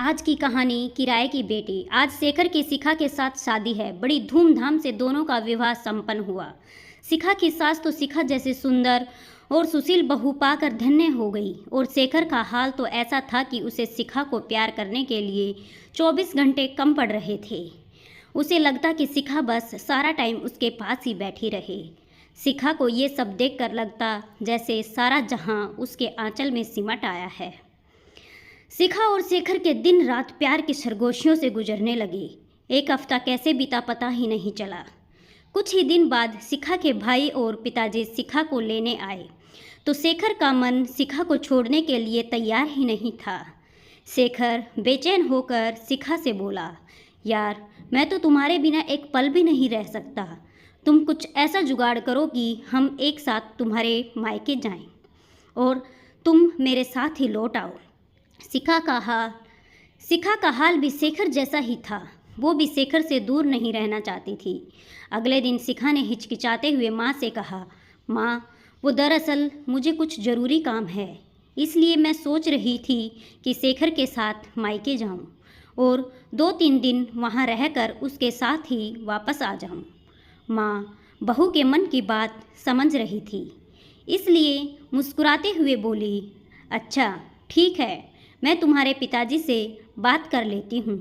आज की कहानी किराए की बेटी। आज शेखर की शिखा के साथ शादी है। बड़ी धूमधाम से दोनों का विवाह संपन्न हुआ। शिखा की सास तो शिखा जैसे सुंदर और सुशील बहू पाकर धन्य हो गई और शेखर का हाल तो ऐसा था कि उसे शिखा को प्यार करने के लिए 24 घंटे कम पड़ रहे थे। उसे लगता कि शिखा बस सारा टाइम उसके पास ही बैठी रहे। शिखा को ये सब देखकर लगता जैसे सारा जहां उसके आंचल में सिमट आया है। शिखा और शेखर के दिन रात प्यार की सरगोशियों से गुजरने लगे। एक हफ्ता कैसे बीता पता ही नहीं चला। कुछ ही दिन बाद शिखा के भाई और पिताजी शिखा को लेने आए तो शेखर का मन शिखा को छोड़ने के लिए तैयार ही नहीं था। शेखर बेचैन होकर शिखा से बोला, यार मैं तो तुम्हारे बिना एक पल भी नहीं रह सकता। तुम कुछ ऐसा जुगाड़ करो कि हम एक साथ तुम्हारे मायके जाएं और तुम मेरे साथ ही लौट आओ। शिखा का हाल भी शेखर जैसा ही था। वो भी शेखर से दूर नहीं रहना चाहती थी। अगले दिन शिखा ने हिचकिचाते हुए माँ से कहा, माँ वो दरअसल मुझे कुछ ज़रूरी काम है, इसलिए मैं सोच रही थी कि शेखर के साथ मायके जाऊं और 2-3 दिन वहाँ रहकर उसके साथ ही वापस आ जाऊं। माँ बहू के मन की बात समझ रही थी, इसलिए मुस्कुराते हुए बोली, अच्छा ठीक है, मैं तुम्हारे पिताजी से बात कर लेती हूँ।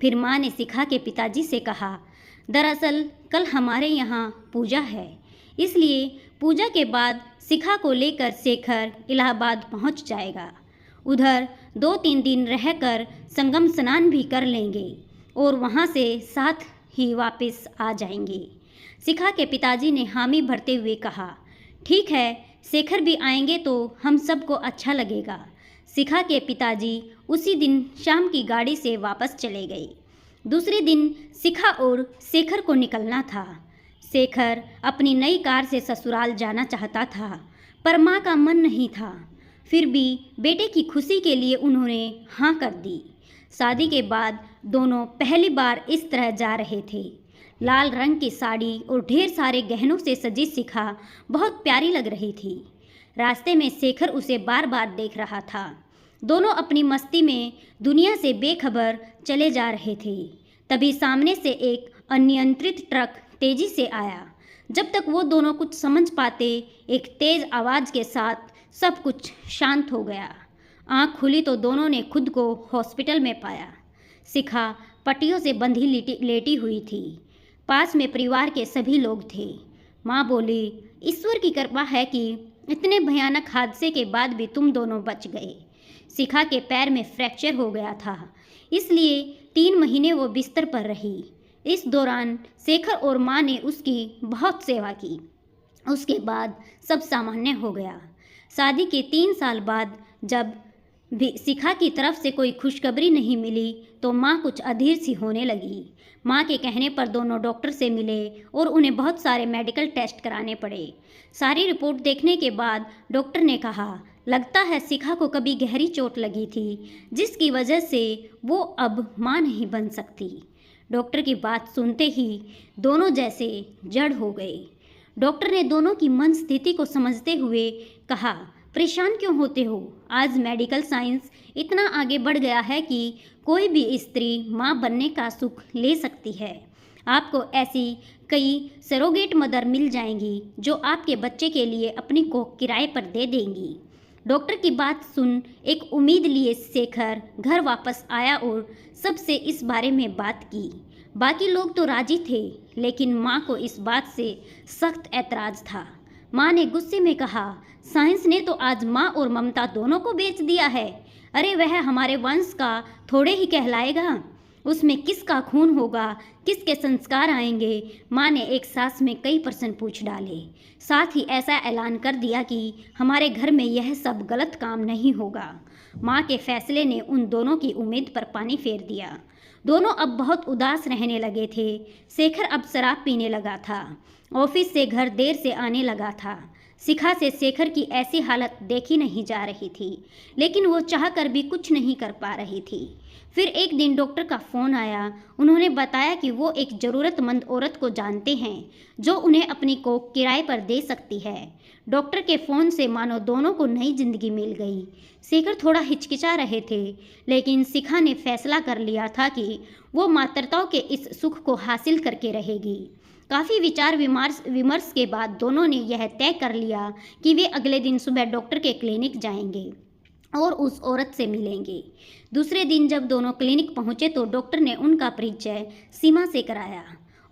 फिर माँ ने शिखा के पिताजी से कहा, दरअसल कल हमारे यहाँ पूजा है, इसलिए पूजा के बाद शिखा को लेकर शेखर इलाहाबाद पहुँच जाएगा। उधर 2-3 दिन रहकर संगम स्नान भी कर लेंगे और वहाँ से साथ ही वापस आ जाएंगे। शिखा के पिताजी ने हामी भरते हुए कहा, ठीक है, शेखर भी आएंगे तो हम सबको अच्छा लगेगा। शिखा के पिताजी उसी दिन शाम की गाड़ी से वापस चले गए। दूसरे दिन शिखा और शेखर को निकलना था। शेखर अपनी नई कार से ससुराल जाना चाहता था, पर माँ का मन नहीं था। फिर भी बेटे की खुशी के लिए उन्होंने हाँ कर दी। शादी के बाद दोनों पहली बार इस तरह जा रहे थे। लाल रंग की साड़ी और ढेर सारे गहनों से सजी शिखा बहुत प्यारी लग रही थी। रास्ते में शेखर उसे बार बार देख रहा था। दोनों अपनी मस्ती में दुनिया से बेखबर चले जा रहे थे। तभी सामने से एक अनियंत्रित ट्रक तेजी से आया। जब तक वो दोनों कुछ समझ पाते, एक तेज आवाज़ के साथ सब कुछ शांत हो गया। आँख खुली तो दोनों ने खुद को हॉस्पिटल में पाया। शिखा पट्टियों से बंधी लेटी हुई थी। पास में परिवार के सभी लोग थे। माँ बोली, ईश्वर की कृपा है कि इतने भयानक हादसे के बाद भी तुम दोनों बच गए। शिखा के पैर में फ्रैक्चर हो गया था, इसलिए 3 महीने वो बिस्तर पर रही। इस दौरान शेखर और माँ ने उसकी बहुत सेवा की। उसके बाद सब सामान्य हो गया। शादी के 3 साल बाद जब भी शिखा की तरफ से कोई खुशखबरी नहीं मिली तो माँ कुछ अधीर सी होने लगी। माँ के कहने पर दोनों डॉक्टर से मिले और उन्हें बहुत सारे मेडिकल टेस्ट कराने पड़े। सारी रिपोर्ट देखने के बाद डॉक्टर ने कहा, लगता है शिखा को कभी गहरी चोट लगी थी, जिसकी वजह से वो अब माँ नहीं बन सकती। डॉक्टर की बात सुनते ही दोनों जैसे जड़ हो गए। डॉक्टर ने दोनों की मन स्थिति को समझते हुए कहा, परेशान क्यों होते हो? आज मेडिकल साइंस इतना आगे बढ़ गया है कि कोई भी स्त्री माँ बनने का सुख ले सकती है। आपको ऐसी कई सरोगेट मदर मिल जाएंगी जो आपके बच्चे के लिए अपनी कोख किराए पर दे देंगी। डॉक्टर की बात सुन एक उम्मीद लिए शेखर घर वापस आया और सबसे इस बारे में बात की। बाकी लोग तो राजी थे, लेकिन माँ को इस बात से सख्त ऐतराज़ था। माँ ने गुस्से में कहा, साइंस ने तो आज माँ और ममता दोनों को बेच दिया है। अरे वह हमारे वंश का थोड़े ही कहलाएगा। उसमें किसका खून होगा, किसके संस्कार आएंगे? माँ ने एक सांस में कई प्रश्न पूछ डाले। साथ ही ऐसा ऐलान कर दिया कि हमारे घर में यह सब गलत काम नहीं होगा। माँ के फैसले ने उन दोनों की उम्मीद पर पानी फेर दिया। दोनों अब बहुत उदास रहने लगे थे। शेखर अब शराब पीने लगा था। ऑफिस से घर देर से आने लगा था। शिखा से शेखर की ऐसी हालत देखी नहीं जा रही थी, लेकिन वो चाहकर भी कुछ नहीं कर पा रही थी। फिर एक दिन डॉक्टर का फ़ोन आया। उन्होंने बताया कि वो एक ज़रूरतमंद औरत को जानते हैं जो उन्हें अपनी कोख किराए पर दे सकती है। डॉक्टर के फ़ोन से मानो दोनों को नई जिंदगी मिल गई। शेखर थोड़ा हिचकिचा रहे थे, लेकिन शिखा ने फैसला कर लिया था कि वो मातृत्व के इस सुख को हासिल करके रहेगी। काफ़ी विचार विमर्श विमर्श के बाद दोनों ने यह तय कर लिया कि वे अगले दिन सुबह डॉक्टर के क्लिनिक जाएंगे और उस औरत से मिलेंगे। दूसरे दिन जब दोनों क्लिनिक पहुंचे तो डॉक्टर ने उनका परिचय सीमा से कराया।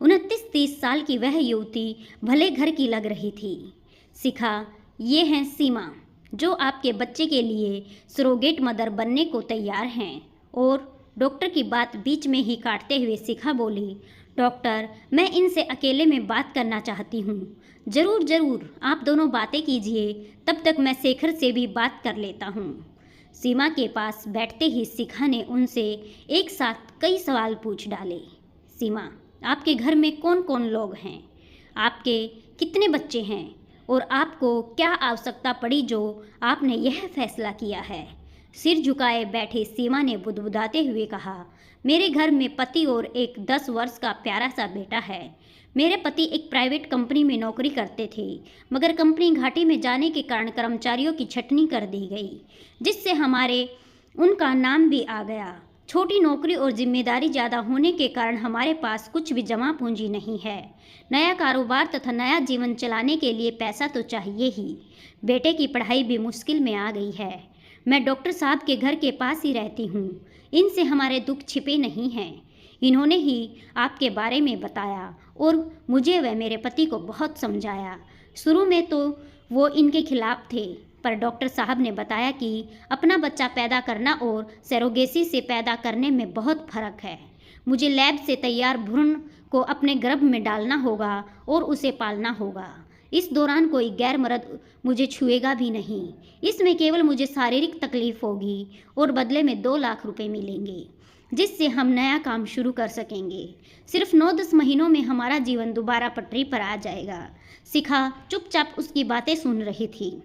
29-30 साल की वह युवती भले घर की लग रही थी। शिखा, ये हैं सीमा, जो आपके बच्चे के लिए सरोगेट मदर बनने को तैयार हैं। और डॉक्टर की बात बीच में ही काटते हुए शिखा बोली, डॉक्टर, मैं इनसे अकेले में बात करना चाहती हूँ। ज़रूर ज़रूर, आप दोनों बातें कीजिए, तब तक मैं शेखर से भी बात कर लेता हूँ। सीमा के पास बैठते ही शिखा ने उनसे एक साथ कई सवाल पूछ डाले। सीमा, आपके घर में कौन कौन लोग हैं? आपके कितने बच्चे हैं? और आपको क्या आवश्यकता पड़ी जो आपने यह फैसला किया है? सिर झुकाए बैठे सीमा ने बुदबुदाते हुए कहा, मेरे घर में पति और एक 10 वर्ष का प्यारा सा बेटा है। मेरे पति एक प्राइवेट कंपनी में नौकरी करते थे, मगर कंपनी घाटे में जाने के कारण कर्मचारियों की छटनी कर दी गई, जिससे हमारे उनका नाम भी आ गया। छोटी नौकरी और जिम्मेदारी ज़्यादा होने के कारण हमारे पास कुछ भी जमा पूंजी नहीं है। नया कारोबार तथा नया जीवन चलाने के लिए पैसा तो चाहिए ही। बेटे की पढ़ाई भी मुश्किल में आ गई है। मैं डॉक्टर साहब के घर के पास ही रहती हूँ। इनसे हमारे दुख छिपे नहीं हैं। इन्होंने ही आपके बारे में बताया और मुझे व मेरे पति को बहुत समझाया। शुरू में तो वो इनके खिलाफ थे, पर डॉक्टर साहब ने बताया कि अपना बच्चा पैदा करना और सरोगेसी से पैदा करने में बहुत फर्क है। मुझे लैब से तैयार भ्रूण को अपने गर्भ में डालना होगा और उसे पालना होगा। इस दौरान कोई गैर मर्द मुझे छुएगा भी नहीं। इसमें केवल मुझे शारीरिक तकलीफ होगी और बदले में 2 लाख रुपए मिलेंगे, जिससे हम नया काम शुरू कर सकेंगे। सिर्फ 9-10 महीनों में हमारा जीवन दोबारा पटरी पर आ जाएगा। शिखा चुपचाप उसकी बातें सुन रही थी।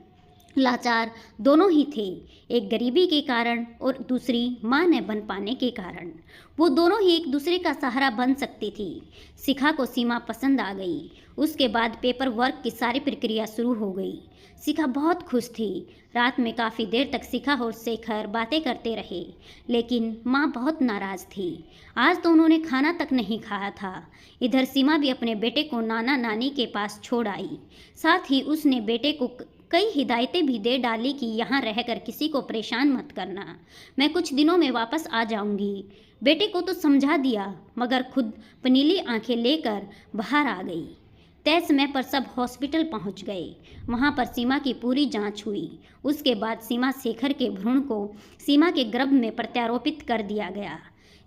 लाचार दोनों ही थे, एक गरीबी के कारण और दूसरी मां न बन पाने के कारण। वो दोनों ही एक दूसरे का सहारा बन सकती थी। शिखा को सीमा पसंद आ गई। उसके बाद पेपर वर्क की सारी प्रक्रिया शुरू हो गई। शिखा बहुत खुश थी। रात में काफ़ी देर तक शिखा और शेखर बातें करते रहे, लेकिन माँ बहुत नाराज़ थी। आज तो उन्होंने खाना तक नहीं खाया था। इधर सीमा भी अपने बेटे को नाना नानी के पास छोड़ आई। साथ ही उसने बेटे को कई हिदायतें भी दे डाली कि यहाँ रहकर किसी को परेशान मत करना, मैं कुछ दिनों में वापस आ जाऊंगी। बेटे को तो समझा दिया, मगर खुद पनीली आंखें लेकर बाहर आ गई। तय समय पर सब हॉस्पिटल पहुंच गए। वहां पर सीमा की पूरी जांच हुई। उसके बाद सीमा शेखर के भ्रूण को सीमा के गर्भ में प्रत्यारोपित कर दिया गया।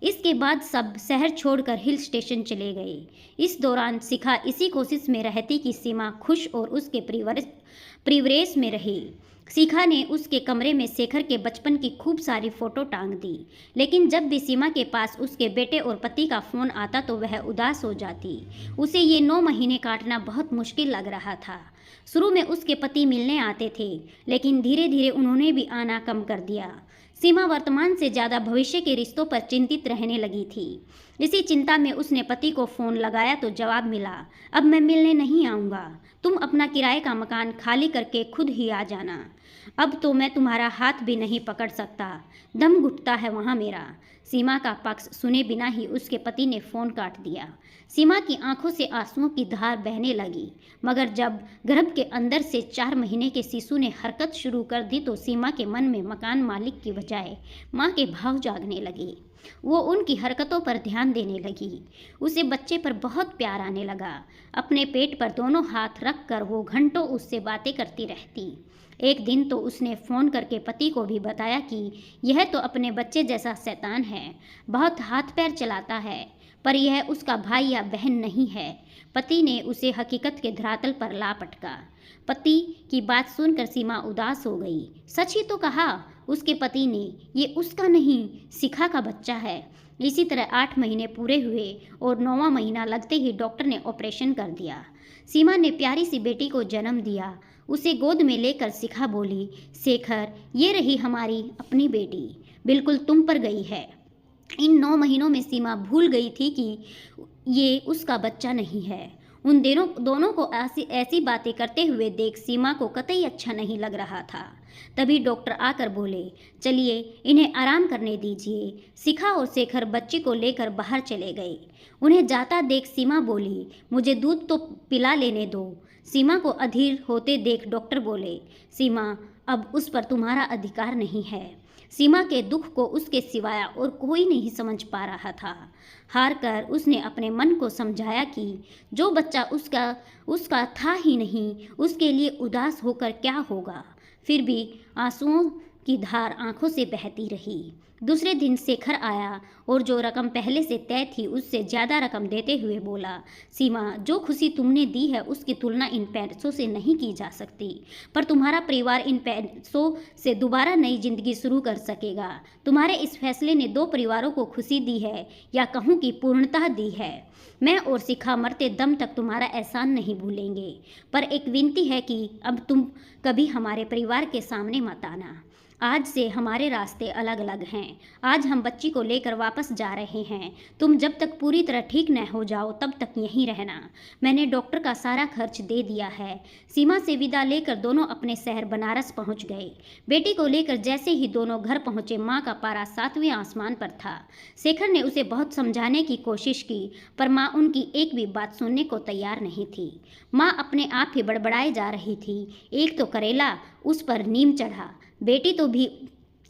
इसके बाद सब शहर छोड़कर हिल स्टेशन चले गए। इस दौरान शिखा इसी कोशिश में रहती कि सीमा खुश और उसके परिवेश में रहे। शिखा ने उसके कमरे में शेखर के बचपन की खूब सारी फोटो टांग दी, लेकिन जब भी सीमा के पास उसके बेटे और पति का फ़ोन आता तो वह उदास हो जाती। उसे ये 9 महीने काटना बहुत मुश्किल लग रहा था। शुरू में उसके पति मिलने आते थे, लेकिन धीरे धीरे उन्होंने भी आना कम कर दिया। सीमा वर्तमान से ज़्यादा भविष्य के रिश्तों पर चिंतित रहने लगी थी। इसी चिंता में उसने पति को फ़ोन लगाया तो जवाब मिला, अब मैं मिलने नहीं आऊँगा, तुम अपना किराए का मकान खाली करके खुद ही आ जाना। अब तो मैं तुम्हारा हाथ भी नहीं पकड़ सकता, दम घुटता है वहाँ मेरा। सीमा का पक्ष सुने बिना ही उसके पति ने फ़ोन काट दिया। सीमा की आंखों से आंसुओं की धार बहने लगी, मगर जब गर्भ के अंदर से 4 महीने के शिशु ने हरकत शुरू कर दी तो सीमा के मन में मकान मालिक की बजाय माँ के भाव जागने लगे। वो उनकी हरकतों पर ध्यान देने लगी। उसे बच्चे पर बहुत प्यार आने लगा। अपने पेट पर दोनों हाथ रख कर वो घंटों उससे बातें करती रहती। एक दिन तो उसने फ़ोन करके पति को भी बताया कि यह तो अपने बच्चे जैसा शैतान है, बहुत हाथ पैर चलाता है, पर यह उसका भाई या बहन नहीं है। पति ने उसे हकीकत के धरातल पर ला पटका। पति की बात सुनकर सीमा उदास हो गई। सच ही तो कहा उसके पति ने, ये उसका नहीं शिखा का बच्चा है। इसी तरह 8 महीने पूरे हुए और 9वां महीना लगते ही डॉक्टर ने ऑपरेशन कर दिया। सीमा ने प्यारी सी बेटी को जन्म दिया। उसे गोद में लेकर शिखा बोली, शेखर, ये रही हमारी अपनी बेटी, बिल्कुल तुम पर गई है। इन 9 महीनों में सीमा भूल गई थी कि ये उसका बच्चा नहीं है। उन दोनों को ऐसी ऐसी बातें करते हुए देख सीमा को कतई अच्छा नहीं लग रहा था। तभी डॉक्टर आकर बोले, चलिए इन्हें आराम करने दीजिए। शिखा और शेखर बच्ची को लेकर बाहर चले गए। उन्हें जाता देख सीमा बोली, मुझे दूध तो पिला लेने दो। सीमा को अधीर होते देख डॉक्टर बोले, सीमा, अब उस पर तुम्हारा अधिकार नहीं है। सीमा के दुख को उसके सिवाय और कोई नहीं समझ पा रहा था। हार कर उसने अपने मन को समझाया कि जो बच्चा उसका था ही नहीं, उसके लिए उदास होकर क्या होगा। फिर भी आंसुओं की धार आंखों से बहती रही। दूसरे दिन शेखर आया और जो रकम पहले से तय थी उससे ज़्यादा रकम देते हुए बोला, सीमा, जो खुशी तुमने दी है उसकी तुलना इन पैसों से नहीं की जा सकती, पर तुम्हारा परिवार इन पैसों से दोबारा नई जिंदगी शुरू कर सकेगा। तुम्हारे इस फैसले ने 2 परिवारों को खुशी दी है, या कहूँ कि पूर्णता दी है। मैं और शिखा मरते दम तक तुम्हारा एहसान नहीं भूलेंगे, पर एक विनती है कि अब तुम कभी हमारे परिवार के सामने मत आना। आज से हमारे रास्ते अलग अलग हैं। आज हम बच्ची को लेकर वापस जा रहे हैं। तुम जब तक पूरी तरह ठीक न हो जाओ तब तक यहीं रहना। मैंने डॉक्टर का सारा खर्च दे दिया है। सीमा से विदा लेकर दोनों अपने शहर बनारस पहुंच गए। बेटी को लेकर जैसे ही दोनों घर पहुंचे, माँ का पारा 7वें आसमान पर था। शेखर ने उसे बहुत समझाने की कोशिश की, पर माँ उनकी एक भी बात सुनने को तैयार नहीं थी। माँ अपने आप ही बड़बड़ाए जा रही थी। एक तो करेला, उस पर नीम चढ़ा।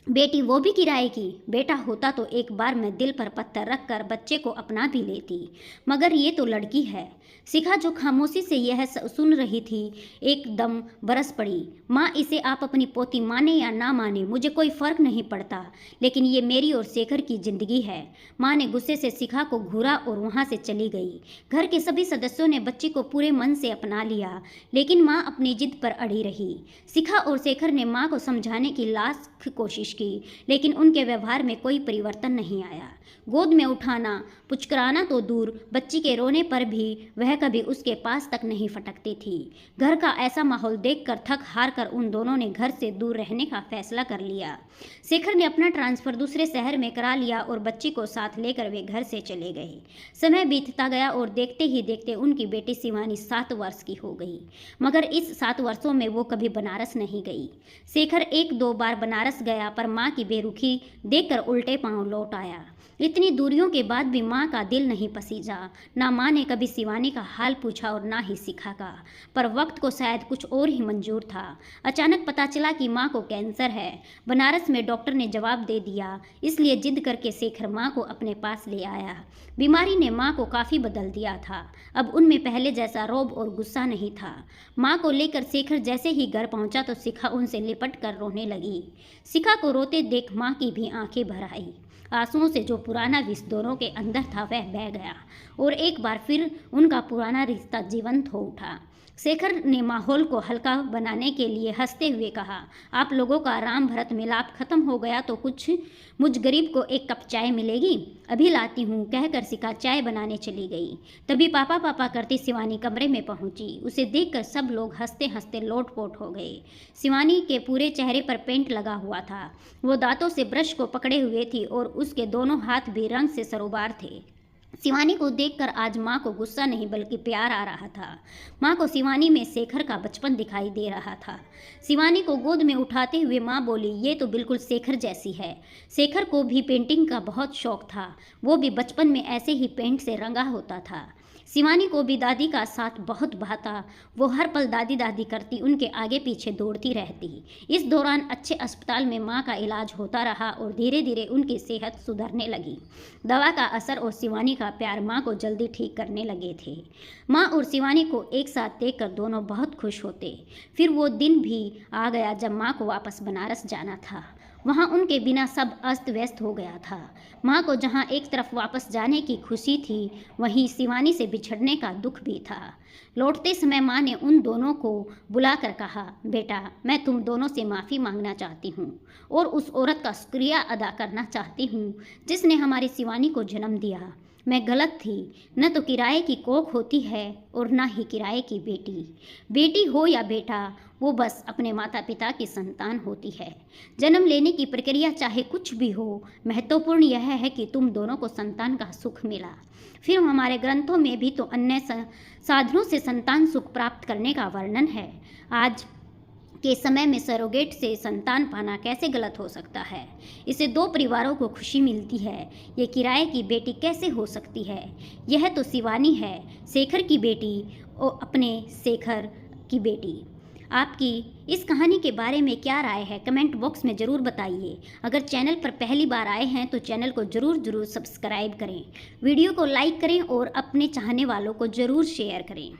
बेटी वो भी किराए की। बेटा होता तो एक बार मैं दिल पर पत्थर रखकर बच्चे को अपना भी लेती, मगर ये तो लड़की है। शिखा जो खामोशी से यह सुन रही थी, एकदम बरस पड़ी। माँ, इसे आप अपनी पोती माने या ना माने, मुझे कोई फर्क नहीं पड़ता, लेकिन ये मेरी और शेखर की जिंदगी है। माँ ने गुस्से से शिखा को घूरा और वहाँ से चली गई। घर के सभी सदस्यों ने बच्ची को पूरे मन से अपना लिया, लेकिन माँ अपनी जिद पर अड़ी रही। शिखा और शेखर ने माँ को समझाने की लाख कोशिश की, लेकिन उनके व्यवहार में कोई परिवर्तन नहीं आया। गोद में उठाना, पुचकराना तो दूर, बच्ची के रोने पर भी वह कभी उसके पास तक नहीं फटकती थी। घर का ऐसा माहौल देखकर थक हार कर उन दोनों ने घर से दूर रहने का फैसला कर लिया। शेखर ने अपना ट्रांसफर दूसरे शहर में करा लिया और बच्ची को साथ लेकर वे घर से चले गए। समय बीतता गया और देखते ही देखते उनकी बेटी शिवानी 7 वर्ष की हो गई, मगर इस 7 वर्षों में वो कभी बनारस नहीं गई। शेखर 1-2 बार बनारस गया, पर माँ की बेरुखी देखकर उल्टे पांव लौट आया। इतनी दूरियों के बाद भी माँ का दिल नहीं पसीजा। ना माँ ने कभी शिवानी का हाल पूछा और ना ही शिखा का, पर वक्त को शायद कुछ और ही मंजूर था। अचानक पता चला कि माँ को कैंसर है। बनारस में डॉक्टर ने जवाब दे दिया, इसलिए जिद करके शेखर माँ को अपने पास ले आया। बीमारी ने माँ को काफ़ी बदल दिया था। अब उनमें पहले जैसा रौब और गुस्सा नहीं था। माँ को लेकर शेखर जैसे ही घर पहुँचा तो शिखा उनसे लिपट कर रोने लगी। शिखा को रोते देख माँ की भी आंखें भर आई। आंसुओं से जो पुराना विष दोनों के अंदर था वह बह गया और एक बार फिर उनका पुराना रिश्ता जीवंत हो उठा। शेखर ने माहौल को हल्का बनाने के लिए हंसते हुए कहा, आप लोगों का राम भरत मिलाप खत्म हो गया तो कुछ मुझ गरीब को 1 कप चाय मिलेगी? अभी लाती हूँ, कहकर शिखा चाय बनाने चली गई। तभी पापा पापा करती शिवानी कमरे में पहुंची। उसे देखकर सब लोग हंसते हंसते लोटपोट हो गए। शिवानी के पूरे चेहरे पर पेंट लगा हुआ था। वो दांतों से ब्रश को पकड़े हुए थी और उसके दोनों हाथ भी रंग से सरोबार थे। शिवानी को देखकर आज माँ को गुस्सा नहीं बल्कि प्यार आ रहा था। माँ को शिवानी में शेखर का बचपन दिखाई दे रहा था। शिवानी को गोद में उठाते हुए माँ बोली, ये तो बिल्कुल शेखर जैसी है। शेखर को भी पेंटिंग का बहुत शौक था। वो भी बचपन में ऐसे ही पेंट से रंगा होता था। शिवानी को भी दादी का साथ बहुत भाता। वो हर पल दादी दादी करती, उनके आगे पीछे दौड़ती रहती। इस दौरान अच्छे अस्पताल में माँ का इलाज होता रहा और धीरे धीरे उनकी सेहत सुधरने लगी। दवा का असर और शिवानी का प्यार माँ को जल्दी ठीक करने लगे थे। माँ और शिवानी को एक साथ देखकर दोनों बहुत खुश होते। फिर वो दिन भी आ गया जब माँ को वापस बनारस जाना था। वहाँ उनके बिना सब अस्त व्यस्त हो गया था। माँ को जहाँ एक तरफ वापस जाने की खुशी थी, वहीं शिवानी से बिछड़ने का दुख भी था। लौटते समय माँ ने उन दोनों को बुलाकर कहा, बेटा, मैं तुम दोनों से माफ़ी मांगना चाहती हूँ और उस औरत का शुक्रिया अदा करना चाहती हूँ जिसने हमारी शिवानी को जन्म दिया। मैं गलत थी। न तो किराए की कोख होती है और न ही किराए की बेटी। बेटी हो या बेटा, वो बस अपने माता पिता की संतान होती है। जन्म लेने की प्रक्रिया चाहे कुछ भी हो, महत्वपूर्ण यह है कि तुम दोनों को संतान का सुख मिला। फिर हमारे ग्रंथों में भी तो अन्य साधनों से संतान सुख प्राप्त करने का वर्णन है। आज के समय में सरोगेट से संतान पाना कैसे गलत हो सकता है? इससे दो परिवारों को खुशी मिलती है। ये किराए की बेटी कैसे हो सकती है? यह तो शिवानी है, शेखर की बेटी, और अपने शेखर की बेटी। आपकी इस कहानी के बारे में क्या राय है? कमेंट बॉक्स में ज़रूर बताइए। अगर चैनल पर पहली बार आए हैं तो चैनल को ज़रूर सब्सक्राइब करें, वीडियो को लाइक करें और अपने चाहने वालों को ज़रूर शेयर करें।